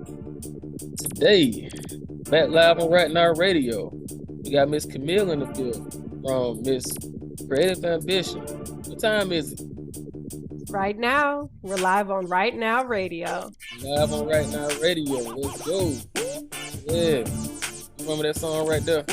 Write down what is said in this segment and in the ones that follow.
Today, back live on Right Now Radio. We got Miss Camille in the field from Miss Creative Ambition. What time is it? Right now, we're live on Right Now Radio. Live on Right Now Radio. Let's go. Yeah. You remember that song right there?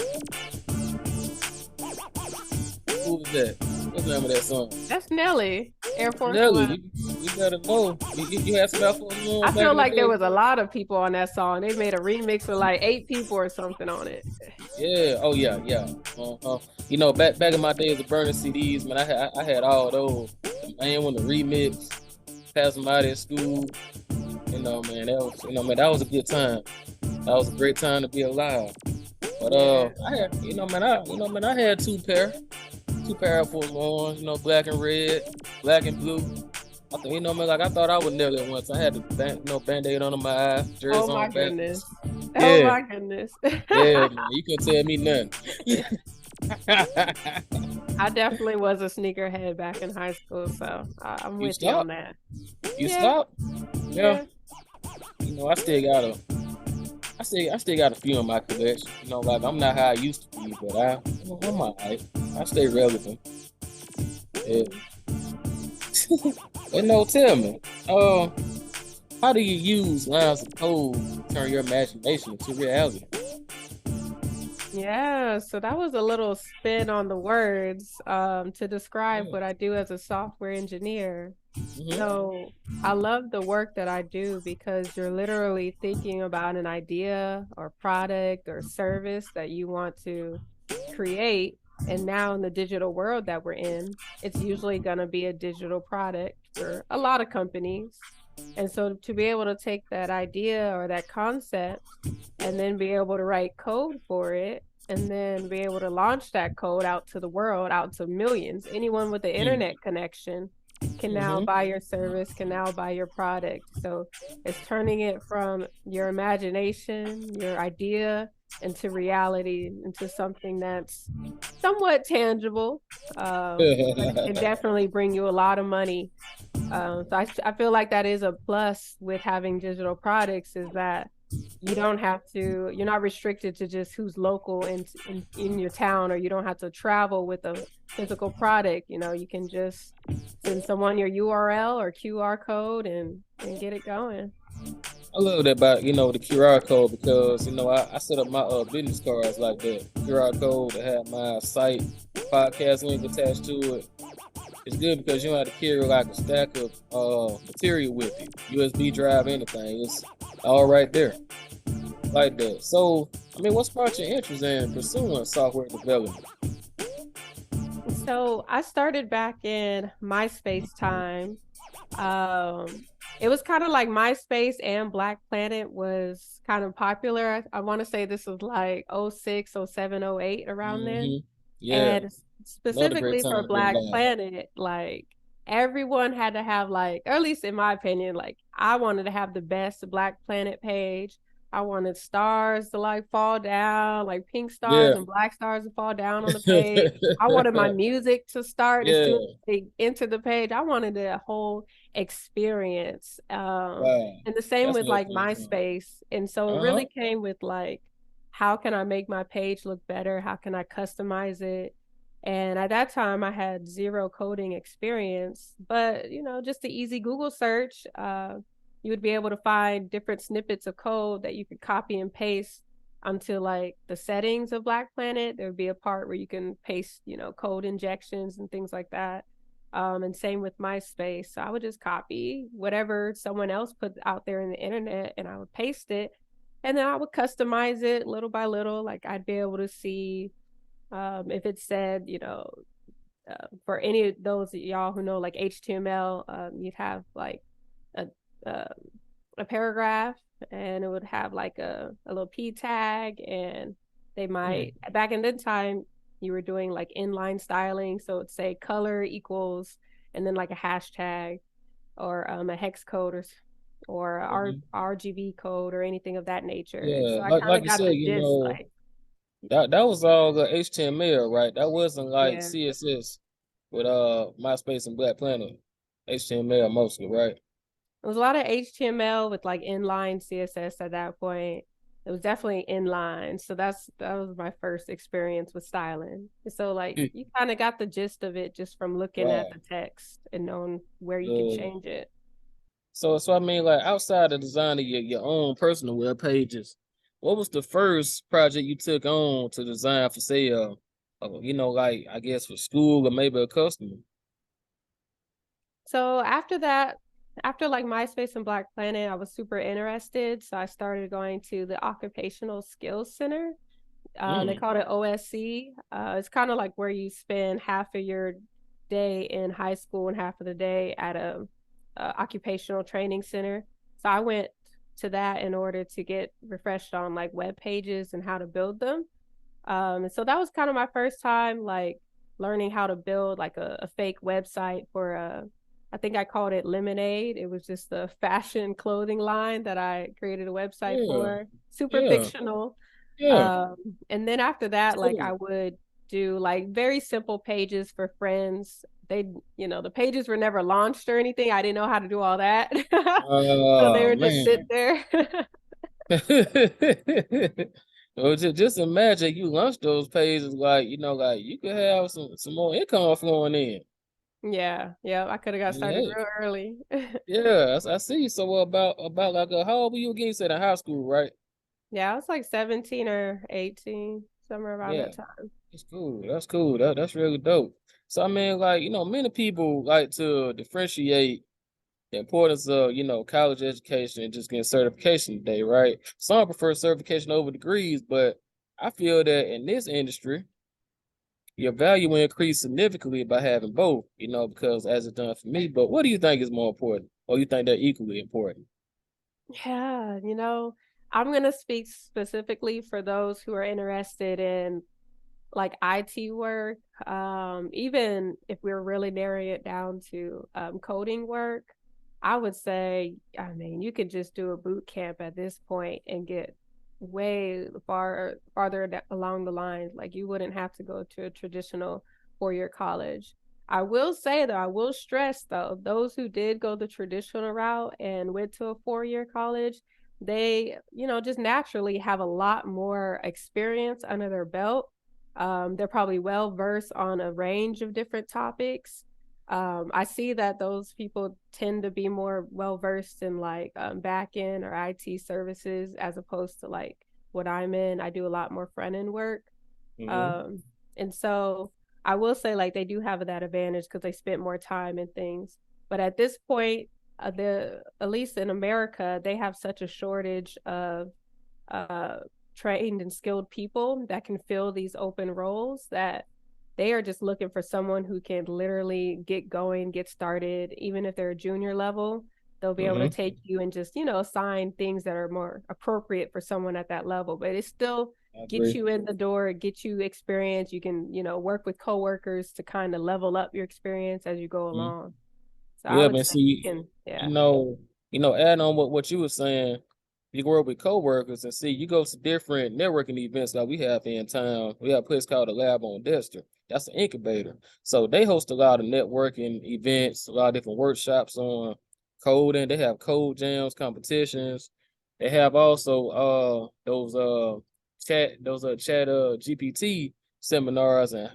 Who was that? What's the name of that song? That's Nelly, Air Force Nelly, One. you better know. You had some Air Force One I back feel in the like there day? was a lot of people on that song. They made a remix with like 8 people or something on it. Yeah. Oh yeah. Uh-huh. Back in my days of burning CDs, man, I had all those. Man, when the remix, pass them out at school. Man, that was a good time. That was a great time to be alive. But Yeah. I had, I had two pair of Force Ones, black and red, black and blue. I think, man, like I thought I would nail it once. I had the band-aid under my eye, jersey Oh my on back. goodness. Oh Yeah, my goodness. yeah, man, you can tell me nothing. I definitely was a sneakerhead back in high school, so I'm You with you on stop? that. You Yeah, stop? Yeah. yeah. I still got I still got a few in my collection. Like I'm not how I used to be, but I'm alright. I stay relevant. Yeah. But no, tell me, how do you use lines of code to turn your imagination into reality? Yeah, so that was a little spin on the words to describe Yeah. what I do as a software engineer. Hmm. So I love the work that I do because you're literally thinking about an idea or product or service that you want to create. And now in the digital world that we're in, it's usually going to be a digital product for a lot of companies. And so to be able to take that idea or that concept and then be able to write code for it and then be able to launch that code out to the world, out to millions, anyone with the internet connection can now Hmm. buy your service, can now buy your product. So it's turning it from your imagination, your idea, into reality, into something that's somewhat tangible, but it can definitely bring you a lot of money. So I feel like that is a plus with having digital products is that you're not restricted to just who's local in your town, or you don't have to travel with a physical product. You can just send someone your URL or QR code and get it going. I love that about the QR code because I set up my business cards like that QR code to have my site podcast link attached to it. It's good because you don't have to carry like a stack of material with you, USB drive, anything. It's all right there, like that. So, what sparked your interest in pursuing software development? So I started back in MySpace time. Um, it was kind of like MySpace and Black Planet was kind of popular. I want to say this was like '06, '07, '08 around then. Hmm. Yeah, And another great specifically time for to be Black alive. Planet, like everyone had to have like, or at least in my opinion, like I wanted to have the best Black Planet page. I wanted stars to like fall down, like pink stars Yeah. and black stars to fall down on the page. I wanted my music to start as soon as Yeah. they enter the page. I wanted the whole experience. Wow. And the same That's with what like it is. MySpace. And so it Uh-huh. really came with like, how can I make my page look better? How can I customize it? And at that time, I had zero coding experience, but just the easy Google search, you would be able to find different snippets of code that you could copy and paste onto like the settings of Black Planet. There would be a part where you can paste, code injections and things like that. And same with MySpace. So I would just copy whatever someone else put out there in the internet and I would paste it. And then I would customize it little by little. Like I'd be able to see if it said, for any of those of y'all who know like HTML, you'd have like a, uh, a paragraph and it would have like a little P tag. And they might, Hmm. back in the time, you were doing like inline styling. So it'd say color equals, and then like a hashtag or a hex code or Hmm. RGB code or anything of that nature. And Yeah. so I kind Like of you got said, the gist, like, that was all the HTML, right? That wasn't like yeah. CSS with MySpace and Black Planet. HTML mostly, right? It was a lot of HTML with like inline CSS at that point. It was definitely inline. So that was my first experience with styling. So like Hmm. you kind of got the gist of it just from looking at Wow. the text and knowing where you can Uh, change it. so I mean, like outside of designing your own personal web pages, what was the first project you took on to design for sale? Like I guess for school or maybe a customer. So after that, after like MySpace and Black Planet, I was super interested. So I started going to the Occupational Skills Center. They Mm. called it OSC. It's kind of like where you spend half of your day in high school and half of the day at a occupational training center. So I went to that in order to get refreshed on like web pages and how to build them. And so that was kind of my first time like learning how to build like a fake website for I think I called it Lemonade. It was just a fashion clothing line that I created a website Yeah, for, super yeah, fictional. yeah. Um, and then after that, like I So, would do like very simple pages for friends. They, the pages were never launched or anything. I didn't know how to do all that. So they oh would just sit man. there. Well, just imagine you launch those pages like like you could have some more income flowing in. Yeah, yeah, I could have got started Hey, real early. yeah, I see. So about like how old were you again? You said in high school, right? Yeah, I was like 17 or 18, somewhere around Yeah, that time. that's cool. That's cool. That's really dope. So I mean, like many people like to differentiate the importance of college education and just getting certification today, right? Some prefer certification over degrees, but I feel that in this industry, your value will increase significantly by having both, because as it's done for me. But what do you think is more important? Or you think they're equally important? Yeah, I'm gonna speak specifically for those who are interested in like IT work, even if we're really narrowing it down to coding work, I would say, I mean, you could just do a boot camp at this point and get way farther along the lines. Like you wouldn't have to go to a traditional 4-year college. I will say though, I will stress though, those who did go the traditional route and went to a 4-year college, they, just naturally have a lot more experience under their belt. They're probably well versed on a range of different topics. I see that those people tend to be more well versed in like back end or IT services as opposed to like what I'm in. I do a lot more front end work. Hmm. Um, and so I will say like they do have that advantage because they spent more time in things. But at this point, the at least in America, they have such a shortage of uh, trained and skilled people that can fill these open roles that they are just looking for someone who can literally get going, get started, even if they're a junior level. They'll be able to Hmm. take you and just, assign things that are more appropriate for someone at that level. But it still I gets agree. you in the door, get you experience. You can, work with coworkers to kind of level up your experience as you go Mhm. along. So I Yeah, would man. say you See, can, you yeah. know, add on what you were saying. You work with coworkers and see you go to different networking events like we have here in town. We have a place called the Lab on Dexter. That's an incubator. So they host a lot of networking events, a lot of different workshops on coding. They have code jams, competitions. They have also those chat GPT seminars and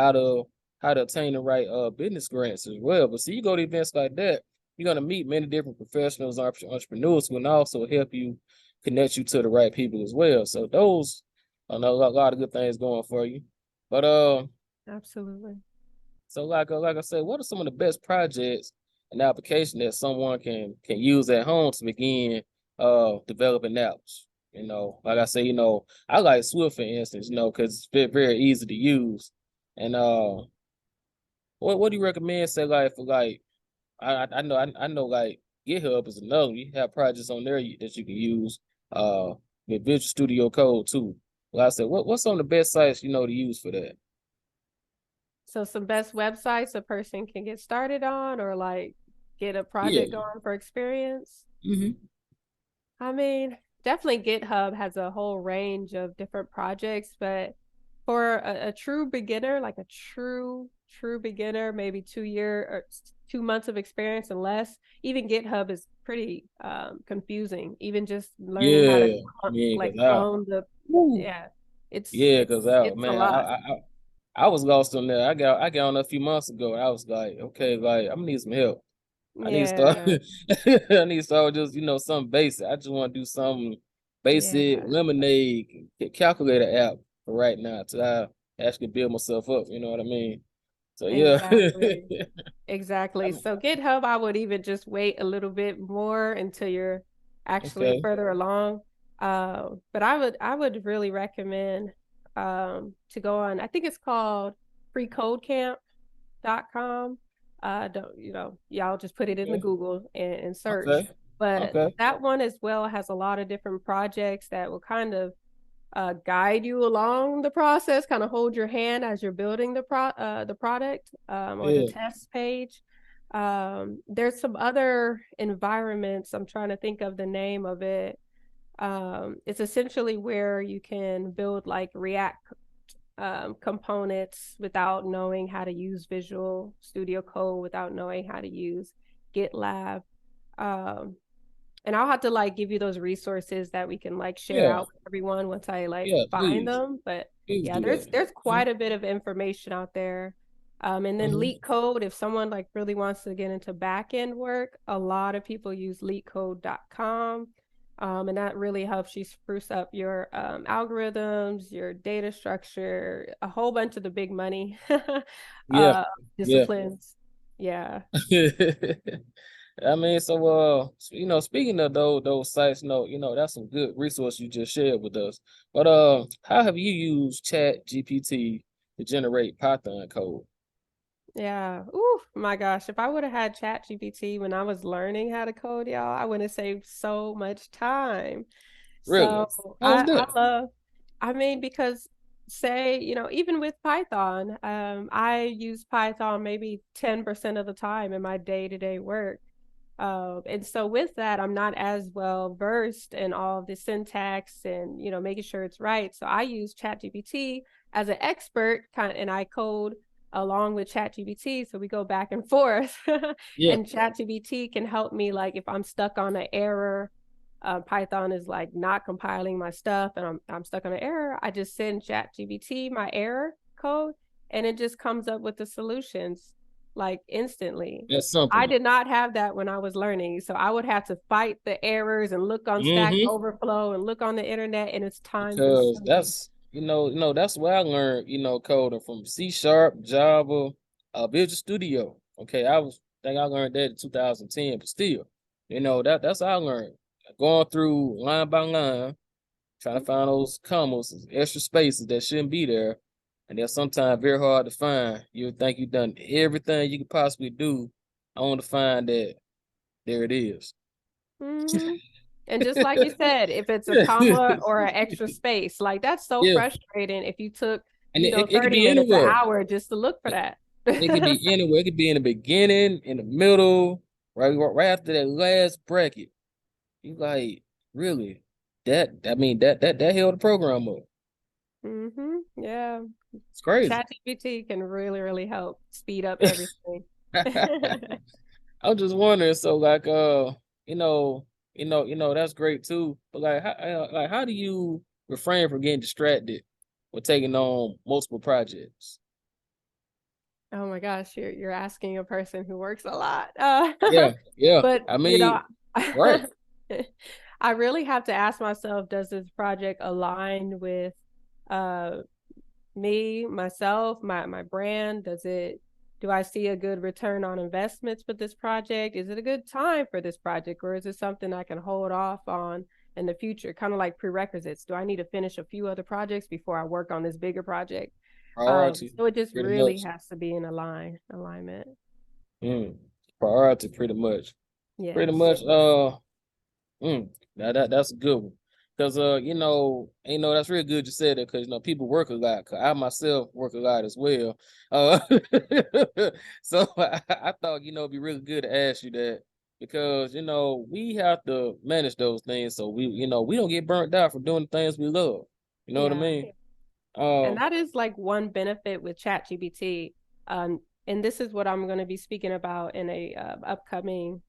how to attain the right business grants as well. But see, you go to events like that, you're gonna meet many different professionals, entrepreneurs who can also help you connect you to the right people as well. So those I know a lot of good things going for you. But Absolutely. so like I said, what are some of the best projects and application that someone can use at home to begin developing apps? Like I say, I like Swift for instance, because it's very, very easy to use. And what do you recommend? Say like for like I know like GitHub is another. You have projects on there that you can use with Visual Studio Code too. Like I said, what's some of the best sites to use for that? So some best websites a person can get started on or like get a project Yeah. going for experience. Hmm. I mean, definitely GitHub has a whole range of different projects, but for a true beginner, like a true true beginner, maybe 2 year or 2 months of experience and less. Even GitHub is pretty confusing. Even just learning how to Yeah, yeah, like cause I, clone the, woo, yeah, it's yeah, it's cause I, it's a man, lot. I was lost on there. I got on a few months ago. And I was like, okay, like I'm gonna need some help. I need to start. Yeah, I need to start just something basic. I just want to do some basic yeah, lemonade calculator app for right now till I actually build myself up. You know what I mean? So yeah. exactly. I Exactly. mean, So GitHub, I would even just wait a little bit more until you're actually okay, further along. But I would really recommend to go on. I think it's called freecodecamp.com. Don't y'all just put it in the okay, Google and search. okay, But okay. that one as well has a lot of different projects that will kind of guide you along the process, kind of hold your hand as you're building the product or the Yeah, test page. There's some other environments. I'm trying to think of the name of it. It's essentially where you can build like React components without knowing how to use Visual Studio Code, without knowing how to use GitLab. Um, and I'll have to like give you those resources that we can like share yeah, out with everyone once I like yeah. find them. But Please yeah, do there's that. there's Hmm. quite a bit of information out there. And then Hmm. Leak Code, if someone like really wants to get into back end work, a lot of people use leakcode.com. And that really helps you spruce up your algorithms, your data structure, a whole bunch of the big money Yeah, uh, yeah. disciplines. Yeah. I mean, so speaking of those sites, that's some good resource you just shared with us. But how have you used Chat GPT to generate Python code? Yeah. Ooh, my gosh. If I would have had Chat GPT when I was learning how to code, y'all, I would have saved so much time. Really? So How was I that? love, I mean, because say, even with Python, I use Python maybe 10% of the time in my day-to-day work. And so with that, I'm not as well versed in all of the syntax and making sure it's right. So I use ChatGPT as an expert, and I code along with ChatGPT. So we go back and forth, Yeah, and ChatGPT can help me like if I'm stuck on an error. Python is like not compiling my stuff, and I'm stuck on an error. I just send ChatGPT my error code, and it just comes up with the solutions like instantly. that's I simple. did not have that when I was learning. So I would have to fight the errors and look on Stack Mm-hmm. Overflow and look on the internet, and it's time Because consuming. that's that's where I learned coding from C Sharp, Java, Visual Studio. Okay, I learned that in 2010, but still, that's how I learned. Going through line by line, trying to find those commas, extra spaces that shouldn't be there, and they're sometimes very hard to find. You would think you've done everything you could possibly do. I want to find that there it is. Mm-hmm. And just like you said, if it's a comma or an extra space, like that's so Yeah, frustrating if you took, and it could 30 be minutes, an anywhere. hour just to look for that. It could be anywhere. It could be in the beginning, in the middle, right after that last bracket. You like really that held the program up. Mm-hmm. Yeah. It's crazy. ChatGPT can really, really help speed up everything. I'm just wondering. So like you know, that's great too. But like how do you refrain from getting distracted or taking on multiple projects? Oh my gosh, you're asking a person who works a lot. Yeah, yeah. But I mean, right. I really have to ask myself, does this project align with uh me, myself, my brand? Do I see a good return on investments with this project? Is it a good time for this project, or is it something I can hold off on in the future? Kind of like prerequisites. Do I need to finish a few other projects before I work on this bigger project? Priority, So it just pretty really much. has to be in alignment. Mm, priority, pretty much. Pretty Yes. much. Mm, that's a good one. Cause that's really good you said that. Cause people work a lot. Cause I myself work a lot as well. Uh, so I thought it'd be really good to ask you that because we have to manage those things so we don't get burnt out from doing the things we love. You know what I Yeah. mean? And Um, that is like one benefit with ChatGPT. And this is what I'm going to be speaking about in a upcoming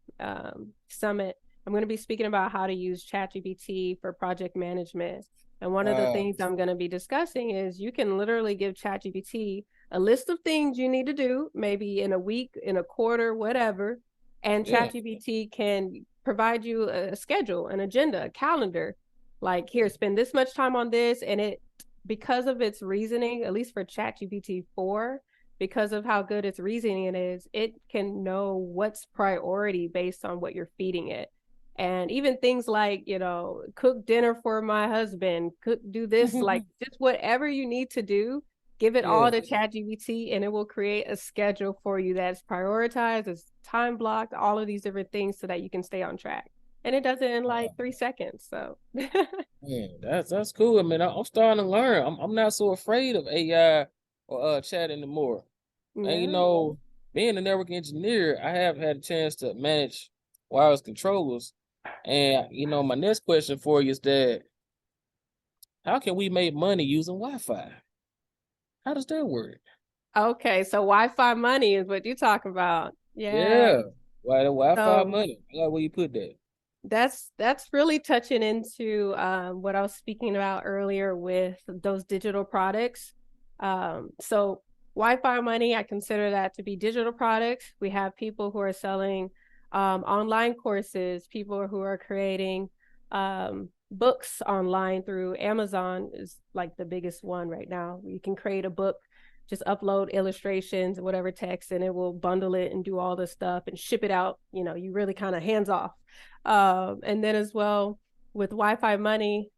summit. I'm going to be speaking about how to use ChatGPT for project management. And one of the Wow. things I'm going to be discussing is you can literally give ChatGPT a list of things you need to do, maybe in a week, in a quarter, whatever. And Yeah. ChatGPT can provide you a schedule, an agenda, a calendar. Like, here, spend this much time on this. And it, because of its reasoning, at least for ChatGPT 4, because of how good its reasoning is, it can know what's priority based on what you're feeding it. And even things like, cook dinner for my husband, cook, do this, like just whatever you need to do, give it Yeah. all to ChatGPT and it will create a schedule for you that's prioritized, it's time blocked, all of these different things so that you can stay on track. And it does it in like 3 seconds. So Man, that's cool. I mean, I'm starting to learn. I'm not so afraid of AI or chat anymore. And yeah. being a network engineer, I have had a chance to manage wireless controllers. And my next question for you is that how can we make money using Wi-Fi? How does that work? Okay, so Wi-Fi money is what you talk about. Yeah. Yeah. Why the Wi-Fi So money? I like where you put that. that's really touching into what I was speaking about earlier with those digital products. So Wi-Fi money, I consider that to be digital products. We have people who are selling online courses, people who are creating books online through Amazon is like the biggest one right now. You can create a book, just upload illustrations, whatever text, and it will bundle it and do all this stuff and ship it out. You really kind of hands off. And then as well with Wi-Fi money,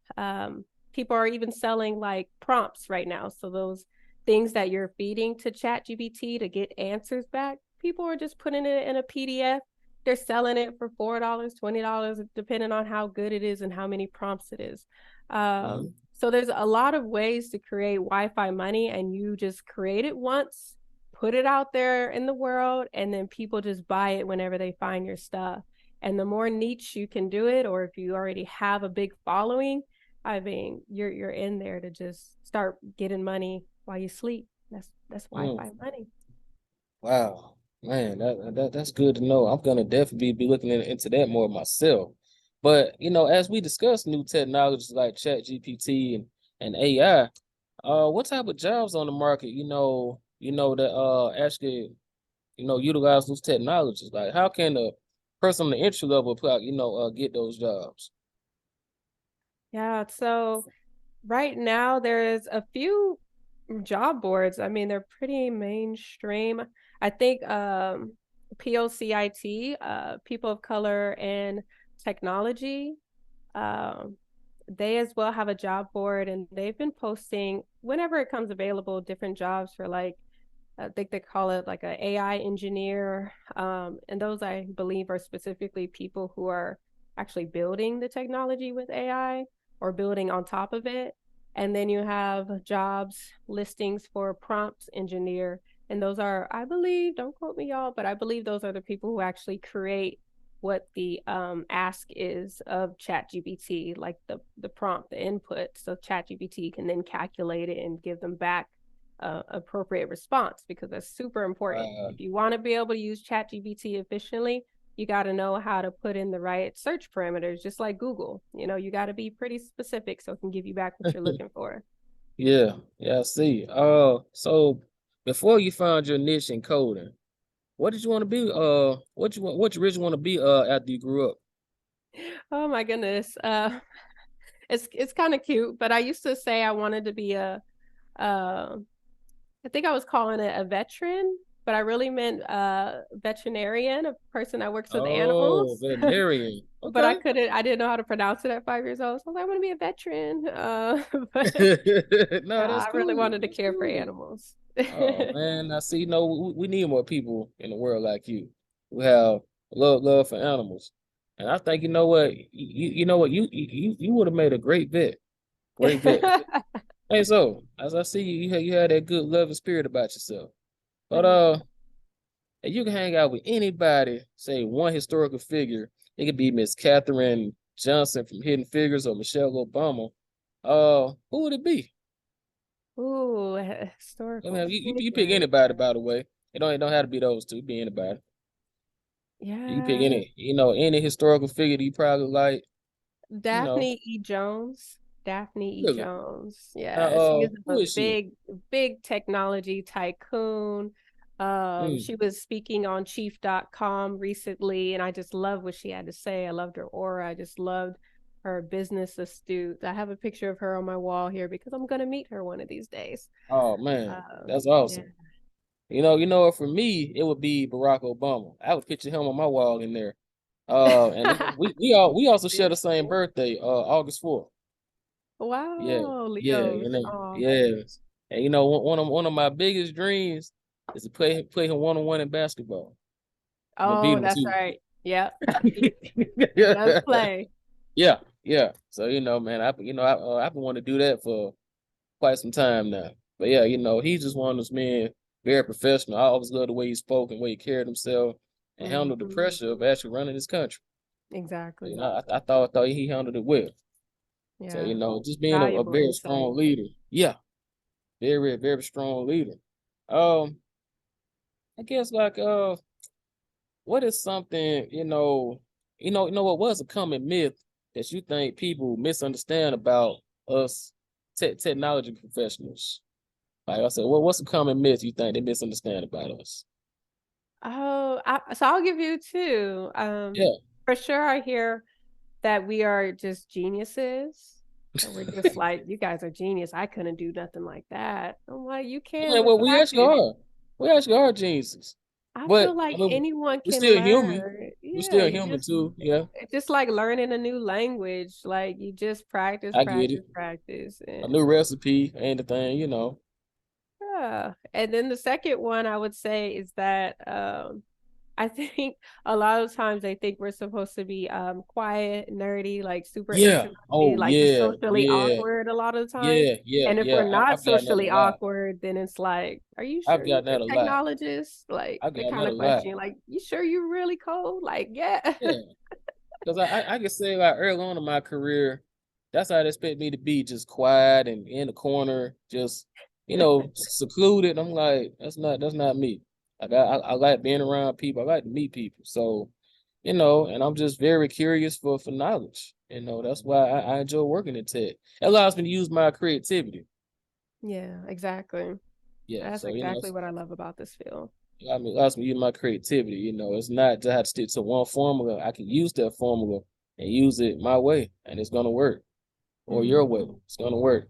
people are even selling like prompts right now. So those things that you're feeding to ChatGPT to get answers back, people are just putting it in a PDF. They're selling it for $4, $20, depending on how good it is and how many prompts it is. Mhm. So there's a lot of ways to create Wi-Fi money, and you just create it once, put it out there in the world, and then people just buy it whenever they find your stuff. And the more niche you can do it, or if you already have a big following, I mean, you're in there to just start getting money while you sleep. That's Mm. Wi-Fi money. Wow, man, that's good to know. I'm gonna definitely be looking into that more myself. But as we discuss new technologies like Chat GPT and AI, what type of jobs on the market, that actually, utilize those technologies? Like how can a person on the entry level get those jobs? Yeah, so right now there's a few job boards. I mean, they're pretty mainstream. I think POCIT, people of color and technology, um, they as well have a job board, and they've been posting whenever it comes available different jobs for like I think they call it like a AI engineer. And those I believe are specifically people who are actually building the technology with AI or building on top of it. And then you have jobs listings for prompt engineer. And those are, I believe, don't quote me y'all, but I believe those are the people who actually create what the ask is of ChatGPT, like the prompt, the input. So ChatGPT can then calculate it and give them back appropriate response, because that's super important. Uh, If you want to be able to use ChatGPT efficiently, you got to know how to put in the right search parameters, just like Google. You got to be pretty specific so it can give you back what you're looking for. yeah, yeah, I see. So before you found your niche in coding, what did you want to be? What you originally want to be after you grew up? Oh my goodness. It's kind of cute, but I used to say I wanted to be uh, I think I was calling it a veteran, but I really meant a veterinarian, a person that works with Oh, animals. veterinarian. But Okay. I didn't know how to pronounce it at 5 years old. So I was like, I want to be a veteran. But No, that's I really cool. wanted to That's care for cool. animals. Oh man, I see. We need more people in the world like you who have love for animals. And I think you know what you would have made a great vet. Hey, so as I see you had that good love and spirit about yourself. But and you can hang out with anybody, say one historical figure. It could be Miss Katherine Johnson from Hidden Figures or Michelle Obama. Who would it be? Ooh, I historical mean, you pick figure. anybody, by the way. It don't have to be those two. It be anybody. You pick Yeah. any, any historical figure that you probably like. You know, Daphne E. Jones. Daphne E. really. Jones. Yeah, she is Who a is she? big technology tycoon. Mm. She was speaking on Chief.com recently, and I just love what she had to say. I loved her aura. I just loved her business astute. I have a picture of her on my wall here because I'm gonna meet her one of these days. Oh man, that's Yeah. awesome. For me, it would be Barack Obama. I would picture him on my wall in there. And we also share the same Beautiful. birthday, August 4th. Yeah, Wow, yeah, Leos. Oh, yes. And one of my biggest dreams is to play him one on one in basketball. I'm gonna beat oh, him that's too. right. Yep. He does play. Yeah, yeah. So man, I've been wanting to do that for quite some time now. But yeah, he's just one of those men, very professional. I always love the way he spoke and the way he carried himself and handled the pressure of Mhm. actually running this country. Exactly. I thought he handled it well. So, Yeah. just being a Valuable very insight. strong leader. Yeah, very, very strong leader. Um, I guess like what is something, what was a common myth that you think people misunderstand about us technology professionals? Like I said, what's a common myth you think they misunderstand about us? Oh, so I'll give you two. Yeah. For sure, I hear that we are just geniuses. And we're just like, you guys are genius. I couldn't do nothing like that. I'm like, you can Yeah, with well, we actually practice. are. We actually are geniuses. I But feel I like mean, anyone we're can still human. learn. We're Yeah, still you human just too. Yeah, it's just like learning a new language. Like you just practice, I get it. practice, practice, A new and recipe ain't the thing. yeah. And then the second one I would say is that I think a lot of times they think we're supposed to be quiet, nerdy, like super Yeah. introverted, Oh, like just yeah. socially Yeah. awkward a lot of the time. Yeah. Yeah. And if we're Yeah. not I've gotten that a socially lot. awkward, then it's like, are you I've sure you're gotten that a a lot. technologist? Like I've they gotten kind that a of lot. question, like, you sure you really cold? Like, yeah. Yeah. Because I can say like early on in my career, that's how they expect me to be, just quiet and in the corner, just secluded. I'm like, that's not me. Like I like being around people. I like to meet people. So, and I'm just very curious for knowledge. That's why I enjoy working in tech. It allows me to use my creativity. Yeah, exactly. Yeah. That's So, exactly what I love about this field. allows me to use my creativity. It's not to have to stick to one formula. I can use that formula and use it my way, and it's gonna work. Or your way. Mhm. It's gonna work.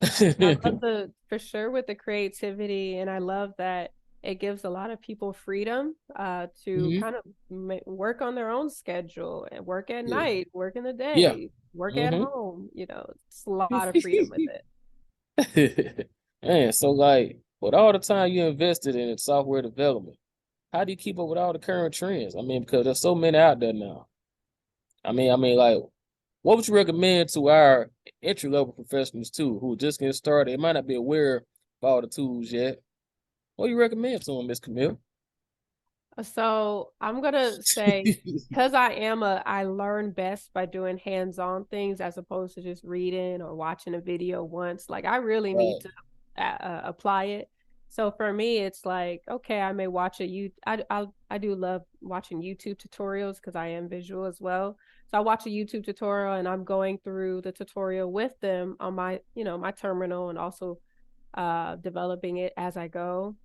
I love the for sure with the creativity, and I love that it gives a lot of people freedom to Hmm. kind of work on their own schedule and work at Yeah. night, work in the Yeah. day, work at Hmm. home. It's a lot of freedom with it. Man, so like with all the time you invested in software development, how do you keep up with all the current trends? I mean, because there's so many out there now. I mean, like, what would you recommend to our entry level professionals too, who are just getting started? They might not be aware of all the tools yet. What do you recommend to them, Miss Camille? So I'm gonna say, because I learn best by doing hands-on things as opposed to just reading or watching a video once. Like I really need Right. to apply it. So for me, it's like, okay, I may watch a you. I do love watching YouTube tutorials because I am visual as well. So I watch a YouTube tutorial and I'm going through the tutorial with them on my terminal and also developing it as I go.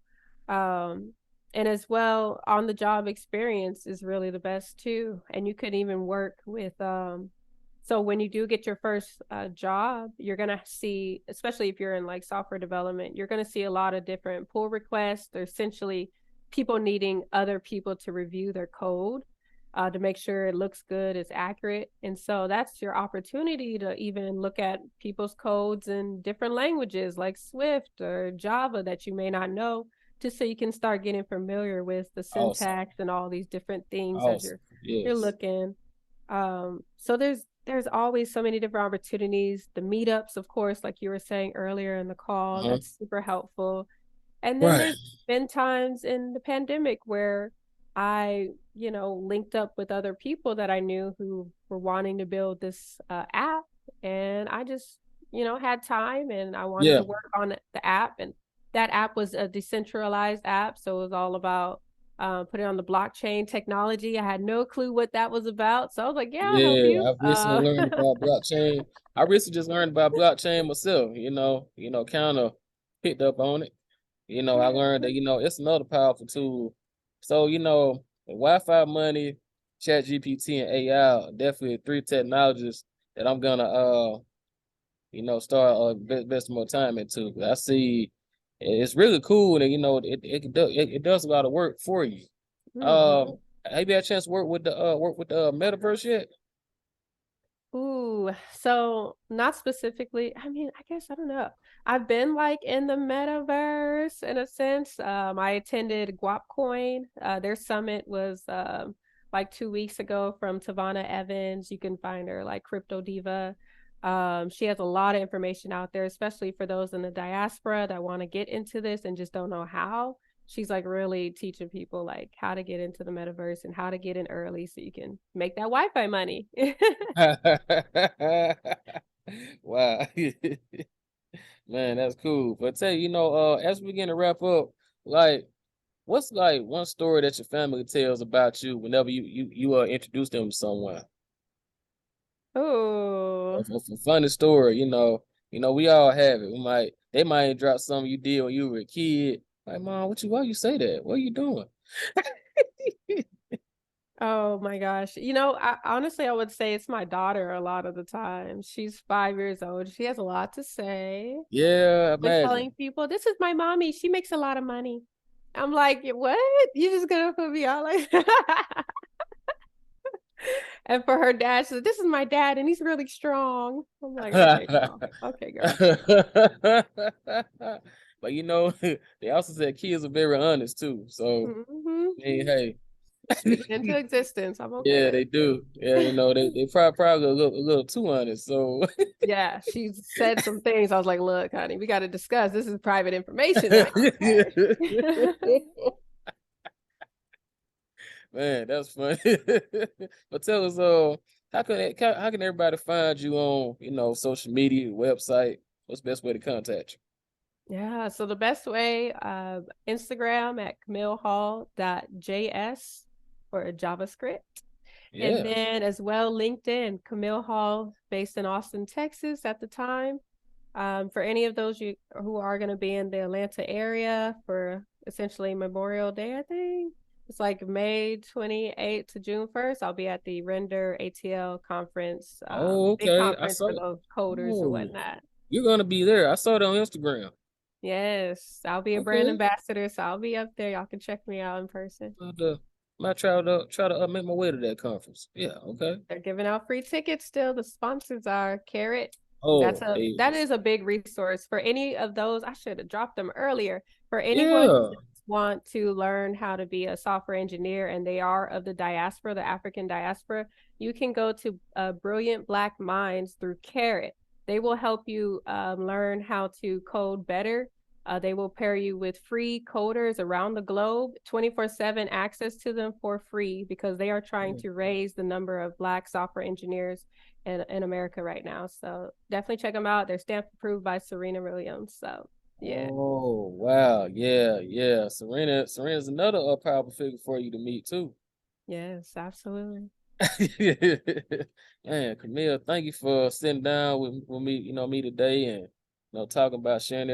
Um, and as well, on the job experience is really the best too. And you could even work with, so when you do get your first job, you're going to see, especially if you're in like software development, you're going to see a lot of different pull requests. They're essentially people needing other people to review their code. To make sure it looks good, it's accurate. And so that's your opportunity to even look at people's codes in different languages like Swift or Java that you may not know, just so you can start getting familiar with the Awesome. syntax and all these different things as Awesome. you're Yes. looking. So there's always so many different opportunities. The meetups, of course, like you were saying earlier in the call, Uh-huh. that's super helpful. And then Right. there's been times in the pandemic where I, linked up with other people that I knew who were wanting to build this app. And I just had time and I wanted Yeah. to work on the app. And that app was a decentralized app. So it was all about putting on the blockchain technology. I had no clue what that was about. So I was like, yeah, I'll help Yeah, you. I've recently learned about blockchain. I recently just learned about blockchain myself, kind of picked up on it. I learned that, it's another powerful tool. So, the Wi-Fi money, Chat GPT, and AI are definitely three technologies that I'm gonna start investing more time into. I see it's really cool and it does a lot of work for you. Mhm. Have you had a chance to work with the metaverse yet? Ooh, so not specifically. I mean, I guess I don't know. I've been like in the metaverse in a sense. I attended GuapCoin. Their summit was like 2 weeks ago from Tavana Evans. You can find her like Crypto Diva. She has a lot of information out there, especially for those in the diaspora that want to get into this and just don't know how. She's like really teaching people like how to get into the metaverse and how to get in early so you can make that Wi-Fi money. Wow. Man, that's cool. But tell you, as we begin to wrap up, like, what's like one story that your family tells about you whenever you introduce them to someone? Oh, A funny story, we all have it. They might drop something you did when you were a kid. Like, mom, why you say that? What are you doing? oh my gosh. Honestly, I would say it's my daughter a lot of the time. She's 5 years old. She has a lot to say. Yeah, Always imagine. telling people, this is my mommy. She makes a lot of money. I'm like, what? You just gonna put me out like And for her dad, she said, this is my dad and he's really strong. I'm like, okay, girl. Okay, girl. But they also said kids are very honest too. So, Hmm. I mean, hey. Speak it into existence. I'm okay Yeah, with they it. do. Yeah, they probably a little too honest. So Yeah, she said some things. I was like, look, honey, we got to discuss. This is private information now. Okay. man, that's funny. But tell us, how can everybody find you on social media, website? What's the best way to contact Yeah, so the best way, Instagram at camillehall.js for JavaScript. you? And Yeah. then as well, LinkedIn, Camille Hall, based in Austin, Texas at the time. For any of those you who are going to be in the Atlanta area for essentially Memorial Day, I think. It's like May 28th to June 1st. I'll be at the Render ATL conference, Oh, big okay. I conference saw. for those coders and Oh, whatnot. you're gonna be there. I saw it on Instagram. Yes, I'll be a brand Okay. ambassador, so I'll be up there. Y'all can check me out in person. Might try to make my way to that conference. Yeah. Okay. They're giving out free tickets still. The sponsors are Carrot. Oh, they That just is a big resource for any of those. I should have dropped them earlier. For anyone who yeah. just want to learn how to be a software engineer and they are of the diaspora, the African diaspora, you can go to Brilliant Black Minds through Carrot. They will help you learn how to code better. They will pair you with free coders around the globe, 24/7 access to them for free because they are trying to raise the number of Black software engineers in America right now. So definitely check them out. They're stamped approved by Serena Williams. So yeah. Oh wow, yeah, yeah. Serena's another powerful figure for you to meet too. Yes, absolutely. Man, Camille, thank you for sitting down with me, me today and talking about sharing everything.